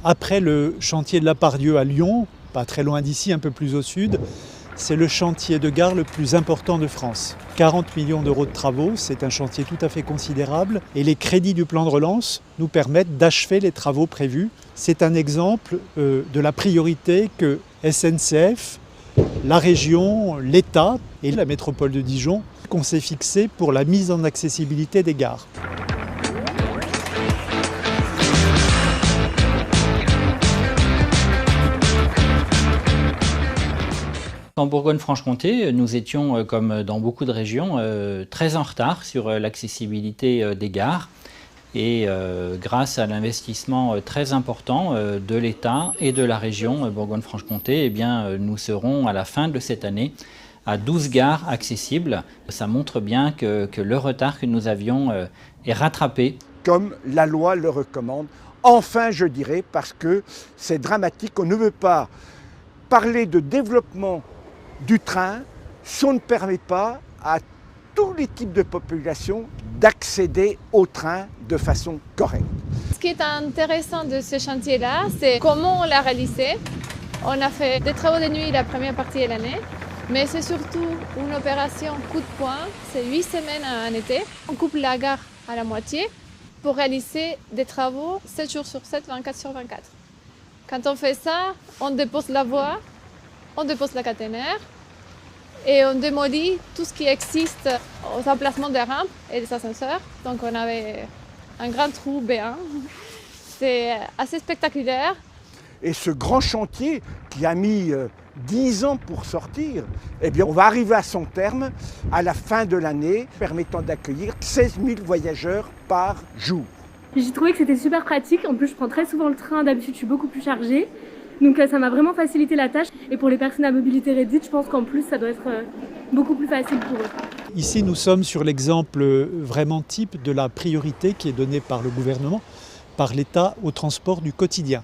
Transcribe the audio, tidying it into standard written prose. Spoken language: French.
Après le chantier de la Part-Dieu à Lyon, pas très loin d'ici, un peu plus au sud, c'est le chantier de gare le plus important de France. 40 millions d'euros de travaux, c'est un chantier tout à fait considérable et les crédits du plan de relance nous permettent d'achever les travaux prévus. C'est un exemple de la priorité que SNCF, la région, l'État et la métropole de Dijon qu'on s'est fixé pour la mise en accessibilité des gares. En Bourgogne-Franche-Comté, nous étions, comme dans beaucoup de régions, très en retard sur l'accessibilité des gares. Et grâce à l'investissement très important de l'État et de la région Bourgogne-Franche-Comté, eh bien, nous serons à la fin de cette année à 12 gares accessibles. Ça montre bien que le retard que nous avions est rattrapé. Comme la loi le recommande. Enfin, je dirais, parce que c'est dramatique, on ne veut pas parler de développement du train si on ne permet pas à tous les types de population d'accéder au train de façon correcte. Ce qui est intéressant de ce chantier-là, c'est comment on l'a réalisé. On a fait des travaux de nuit la première partie de l'année, mais c'est surtout une opération coup de poing. C'est 8 semaines en été. On coupe la gare à la moitié pour réaliser des travaux 7 jours sur 7, 24 sur 24. Quand on fait ça, on dépose la voie, on dépose la caténaire et on démolit tout ce qui existe aux emplacements des rampes et des ascenseurs. Donc on avait un grand trou béant. C'est assez spectaculaire. Et ce grand chantier qui a mis 10 ans pour sortir, eh bien on va arriver à son terme à la fin de l'année, permettant d'accueillir 16 000 voyageurs par jour. J'ai trouvé que c'était super pratique. En plus, je prends très souvent le train. D'habitude, je suis beaucoup plus chargée. Donc ça m'a vraiment facilité la tâche. Et pour les personnes à mobilité réduite, je pense qu'en plus, ça doit être beaucoup plus facile pour eux. Ici, nous sommes sur l'exemple vraiment type de la priorité qui est donnée par le gouvernement, par l'État au transport du quotidien.